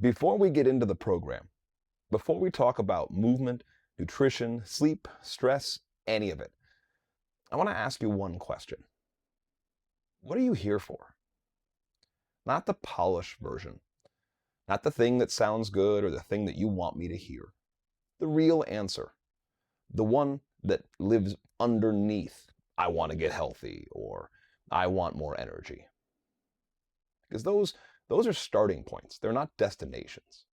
Before we get into the program, before we talk about movement, nutrition, sleep, stress, any of it, I want to ask you one question. What are you here for? Not the polished version, not the thing that sounds good or the thing that you want me to hear. The real answer, the one that lives underneath, I want to get healthy or I want more energy. Because those are starting points. They're not destinations.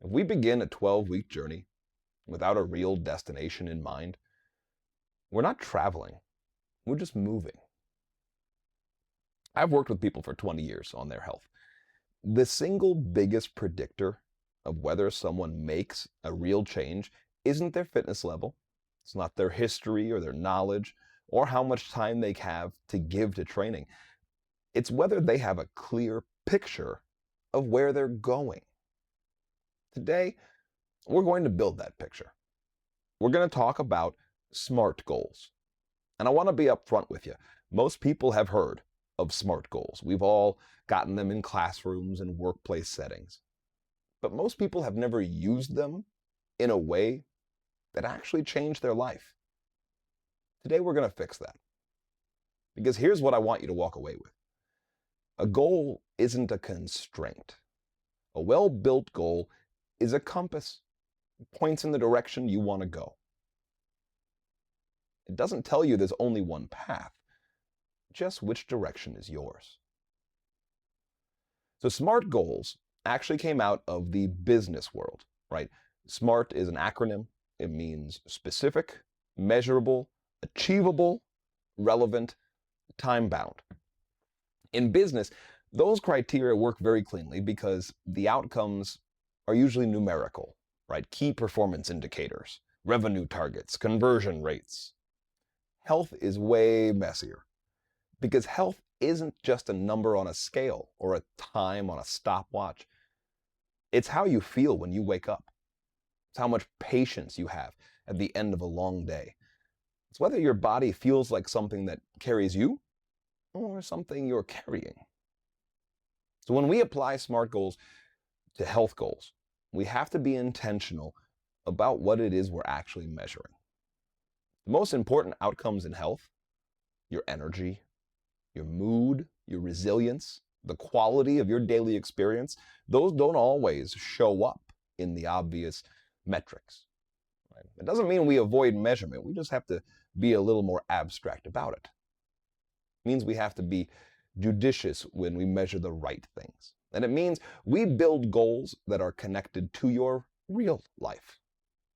If we begin a 12-week journey without a real destination in mind, we're not traveling. We're just moving. I've worked with people for 20 years on their health. The single biggest predictor of whether someone makes a real change isn't their fitness level. It's not their history or their knowledge or how much time they have to give to training. It's whether they have a clear picture of where they're going. Today, we're going to build that picture. We're going to talk about SMART goals. And I want to be upfront with you. Most people have heard of SMART goals. We've all gotten them in classrooms and workplace settings. But most people have never used them in a way that actually changed their life. Today, we're going to fix that. Because here's what I want you to walk away with. A goal isn't a constraint. A well-built goal is a compass. It points in the direction you want to go. It doesn't tell you there's only one path, just which direction is yours. So SMART goals actually came out of the business world, right? SMART is an acronym. It means specific, measurable, achievable, relevant, time-bound. In business, those criteria work very cleanly because the outcomes are usually numerical, right? Key performance indicators, revenue targets, conversion rates. Health is way messier because health isn't just a number on a scale or a time on a stopwatch. It's how you feel when you wake up. It's how much patience you have at the end of a long day. It's whether your body feels like something that carries you or something you're carrying. So when we apply SMART goals to health goals, we have to be intentional about what it is we're actually measuring. The most important outcomes in health, your energy, your mood, your resilience, the quality of your daily experience, those don't always show up in the obvious metrics. Right? It doesn't mean we avoid measurement. We just have to be a little more abstract about it. It means we have to be judicious when we measure the right things. And it means we build goals that are connected to your real life,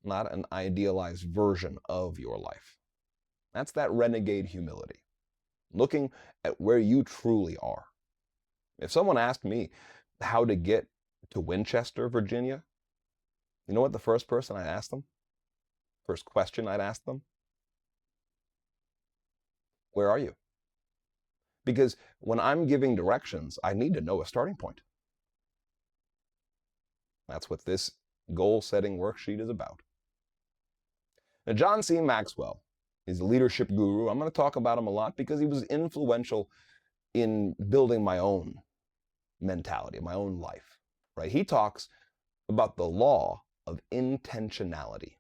not an idealized version of your life. That's that renegade humility, looking at where you truly are. If someone asked me how to get to Winchester, Virginia, you know what the first person I'd ask them? First question I'd ask them? Where are you? Because when I'm giving directions, I need to know a starting point. That's what this goal-setting worksheet is about. Now, John C. Maxwell is a leadership guru. I'm going to talk about him a lot because he was influential in building my own mentality, my own life. Right? He talks about the law of intentionality.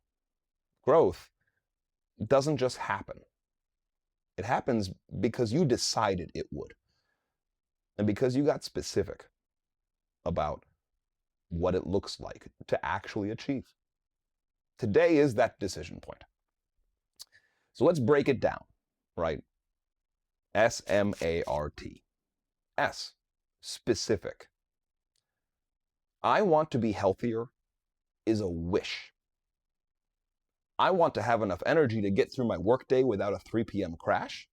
Growth doesn't just happen. It happens because you decided it would. And because you got specific about what it looks like to actually achieve. Today is that decision point. So let's break it down, right? S-M-A-R-T. S, specific. I want to be healthier is a wish. I want to have enough energy to get through my workday without a 3 p.m. crash.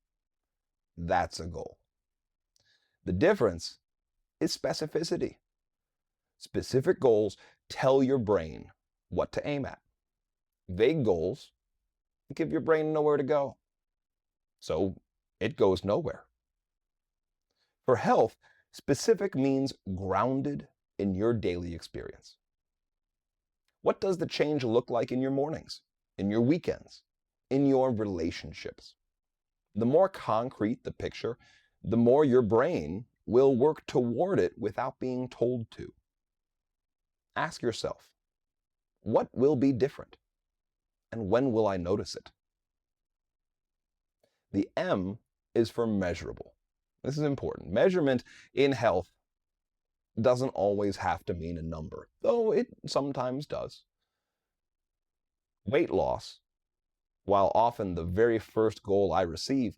That's a goal. The difference is specificity. Specific goals tell your brain what to aim at. Vague goals give your brain nowhere to go. So it goes nowhere. For health, specific means grounded in your daily experience. What does the change look like in your mornings, in your weekends, in your relationships? The more concrete the picture, the more your brain will work toward it without being told to. Ask yourself, what will be different? And when will I notice it? The M is for measurable. This is important. Measurement in health doesn't always have to mean a number, though it sometimes does. Weight loss, while often the very first goal I receive,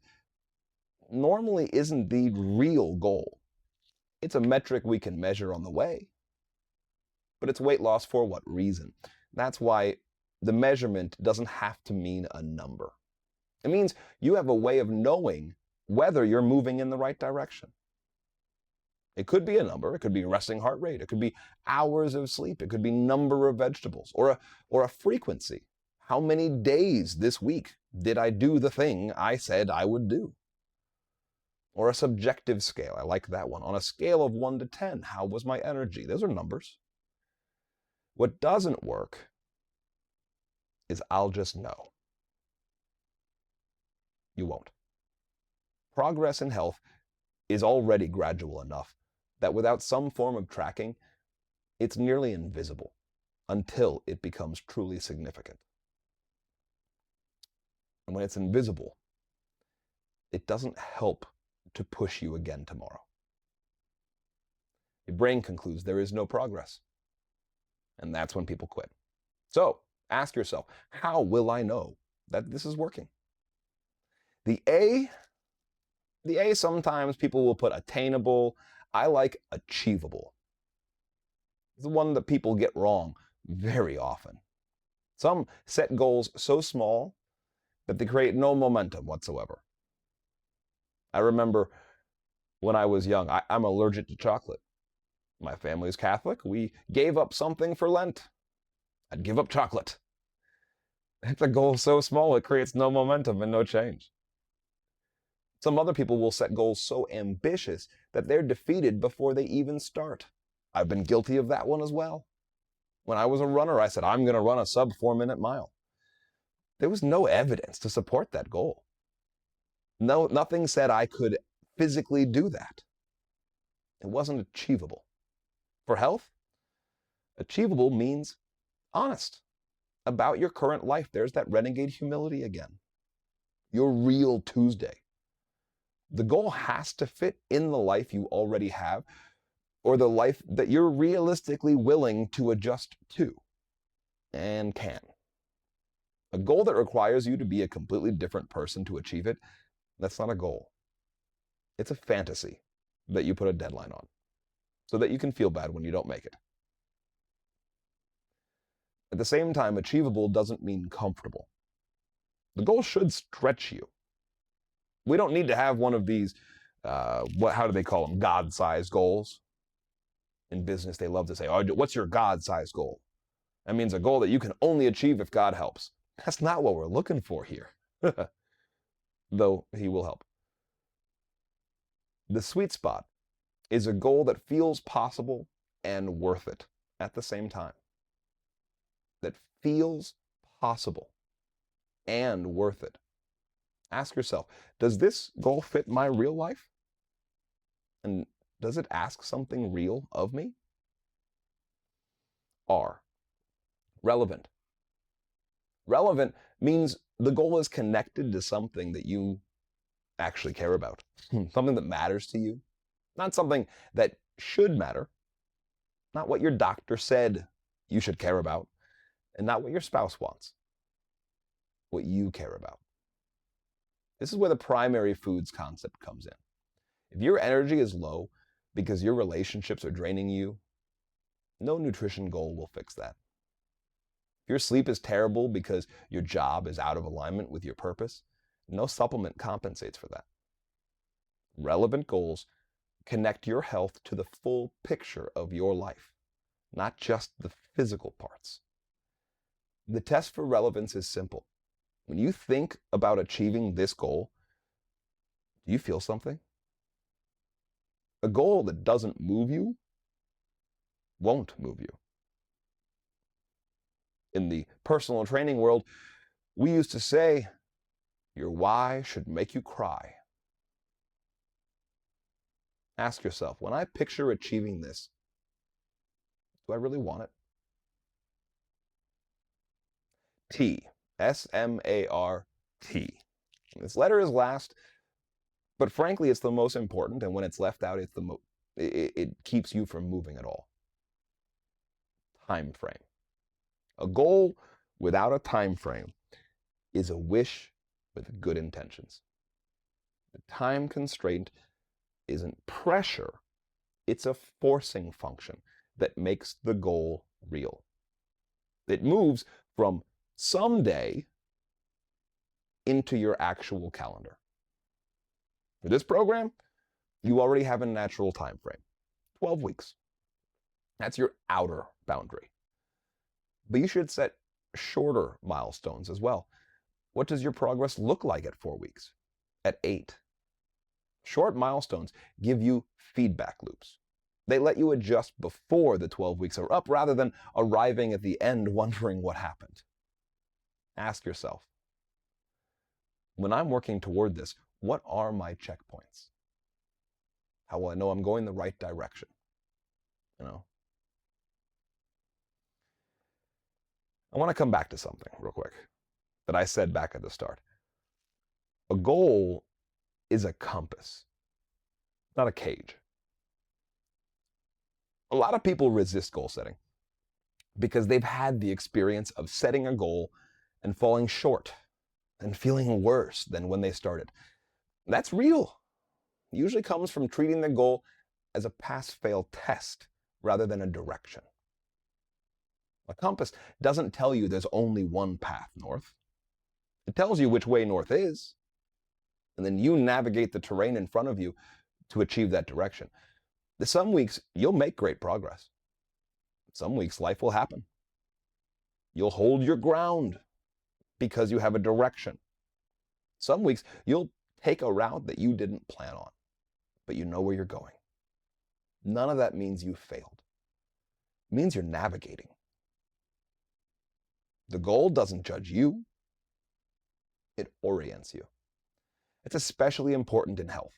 normally isn't the real goal. It's a metric we can measure on the way. But it's weight loss for what reason? That's why the measurement doesn't have to mean a number. It means you have a way of knowing whether you're moving in the right direction. It could be a number, it could be resting heart rate, it could be hours of sleep, it could be number of vegetables, or a frequency. How many days this week did I do the thing I said I would do? Or a subjective scale, I like that one. On a scale of 1 to 10, how was my energy? Those are numbers. What doesn't work is I'll just know. You won't. Progress in health is already gradual enough that without some form of tracking, it's nearly invisible until it becomes truly significant. And when it's invisible, it doesn't help to push you again tomorrow. Your brain concludes there is no progress. And that's when people quit. So ask yourself, how will I know that this is working? The A, sometimes people will put attainable. I like achievable. It's the one that people get wrong very often. Some set goals so small that they create no momentum whatsoever. I remember when I was young, I'm allergic to chocolate. My family's Catholic. We gave up something for Lent. I'd give up chocolate. It's a goal so small it creates no momentum and no change. Some other people will set goals so ambitious that they're defeated before they even start. I've been guilty of that one as well. When I was a runner, I said, I'm going to run a sub 4-minute mile. There was no evidence to support that goal. No, nothing said I could physically do that. It wasn't achievable. For health, achievable means honest about your current life. There's that renegade humility again. Your real Tuesday. The goal has to fit in the life you already have, or the life that you're realistically willing to adjust to and can. A goal that requires you to be a completely different person to achieve it, that's not a goal. It's a fantasy that you put a deadline on so that you can feel bad when you don't make it. At the same time, achievable doesn't mean comfortable. The goal should stretch you. We don't need to have one of these, how do they call them, God-sized goals. In business, they love to say, oh, what's your God-sized goal? That means a goal that you can only achieve if God helps. That's not what we're looking for here, though He will help. The sweet spot is a goal that feels possible and worth it at the same time. That feels possible and worth it. Ask yourself, does this goal fit my real life? And does it ask something real of me? R, relevant. Relevant means the goal is connected to something that you actually care about, something that matters to you, not something that should matter, not what your doctor said you should care about, and not what your spouse wants, what you care about. This is where the primary foods concept comes in. If your energy is low because your relationships are draining you, no nutrition goal will fix that. If your sleep is terrible because your job is out of alignment with your purpose, no supplement compensates for that. Relevant goals connect your health to the full picture of your life, not just the physical parts. The test for relevance is simple. When you think about achieving this goal, do you feel something? A goal that doesn't move you won't move you. In the personal training world, we used to say, your why should make you cry. Ask yourself, when I picture achieving this, do I really want it? T. S-M-A-R-T. This letter is last, but frankly, it's the most important, and when it's left out, it keeps you from moving at all. Time frame. A goal without a time frame is a wish with good intentions. The time constraint isn't pressure, it's a forcing function that makes the goal real. It moves from someday into your actual calendar. For this program, you already have a natural time frame, 12 weeks. That's your outer boundary. But you should set shorter milestones as well. What does your progress look like at 4 weeks? At 8? Short milestones give you feedback loops. They let you adjust before the 12 weeks are up rather than arriving at the end wondering what happened. Ask yourself, when I'm working toward this, what are my checkpoints? How will I know I'm going the right direction? I want to come back to something real quick that I said back at the start. A goal is a compass, not a cage. A lot of people resist goal setting because they've had the experience of setting a goal and falling short and feeling worse than when they started. That's real. It usually comes from treating the goal as a pass-fail test rather than a direction. A compass doesn't tell you there's only one path north. It tells you which way north is, and then you navigate the terrain in front of you to achieve that direction. Some weeks, you'll make great progress. Some weeks, life will happen. You'll hold your ground because you have a direction. Some weeks, you'll take a route that you didn't plan on, but you know where you're going. None of that means you failed. It means you're navigating. The goal doesn't judge you. It orients you. It's especially important in health,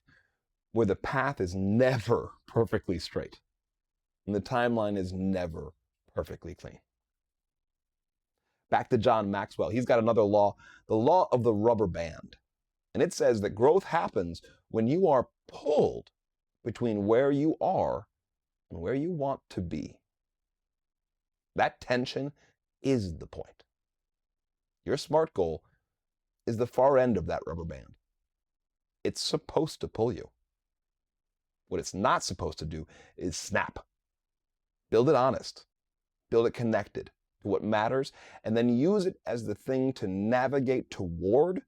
where the path is never perfectly straight, and the timeline is never perfectly clean. Back to John Maxwell, he's got another law, the law of the rubber band. And it says that growth happens when you are pulled between where you are and where you want to be. That tension is the point. Your SMART goal is the far end of that rubber band. It's supposed to pull you. What it's not supposed to do is snap. Build it honest. Build it connected to what matters, and then use it as the thing to navigate toward,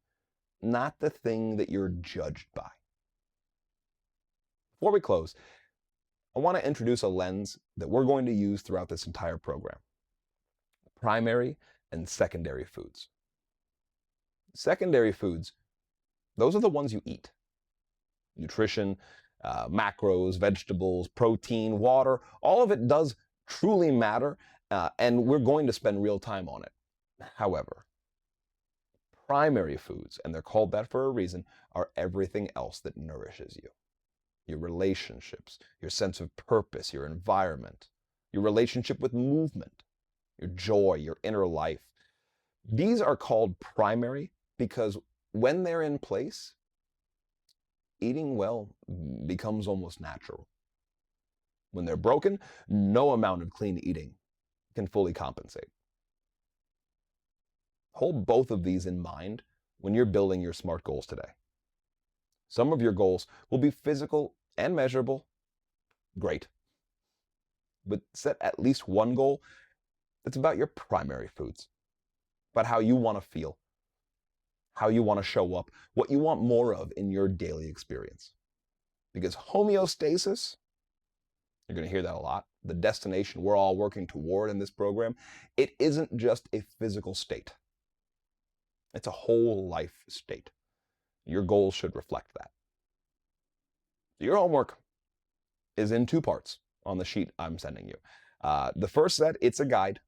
not the thing that you're judged by. Before we close, I want to introduce a lens that we're going to use throughout this entire program. Primary and secondary foods. Secondary foods, those are the ones you eat. Nutrition, macros, vegetables, protein, water, all of it does truly matter, and we're going to spend real time on it. However, primary foods, and they're called that for a reason, are everything else that nourishes you. Your relationships, your sense of purpose, your environment, your relationship with movement, your joy, your inner life. These are called primary because when they're in place, eating well becomes almost natural. When they're broken, no amount of clean eating can fully compensate. Hold both of these in mind when you're building your SMART goals today. Some of your goals will be physical and measurable. Great. But set at least one goal that's about your primary foods, about how you want to feel, how you want to show up, what you want more of in your daily experience. Because homeostasis, you're going to hear that a lot, the destination we're all working toward in this program, it isn't just a physical state. It's a whole life state. Your goals should reflect that. Your homework is in 2 parts on the sheet I'm sending you. The first set, it's a guide.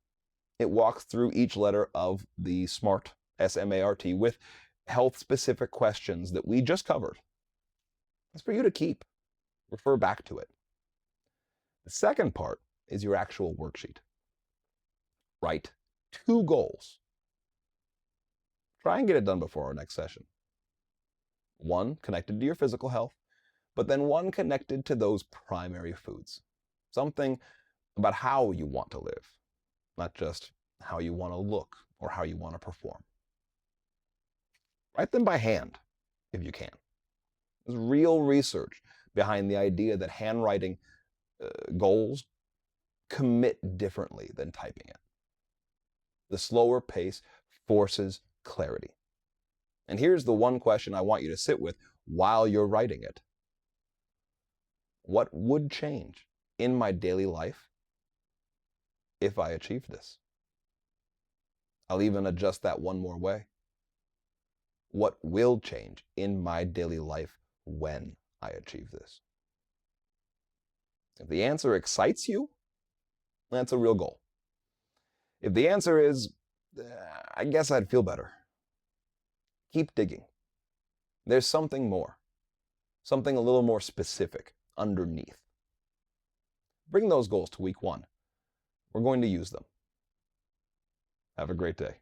It walks through each letter of the SMART, S-M-A-R-T, with health-specific questions that we just covered. It's for you to keep. Refer back to it. The second part is your actual worksheet. Write 2 goals. Try and get it done before our next session. One connected to your physical health, but then one connected to those primary foods. Something about how you want to live, not just how you want to look or how you want to perform. Write them by hand, if you can. There's real research behind the idea that handwriting goals commit differently than typing it. The slower pace forces clarity. And here's the one question I want you to sit with while you're writing it. What would change in my daily life if I achieved this? I'll even adjust that one more way. What will change in my daily life when I achieve this? If the answer excites you, that's a real goal. If the answer is, I guess I'd feel better, keep digging. There's something more, something a little more specific underneath. Bring those goals to week 1. We're going to use them. Have a great day.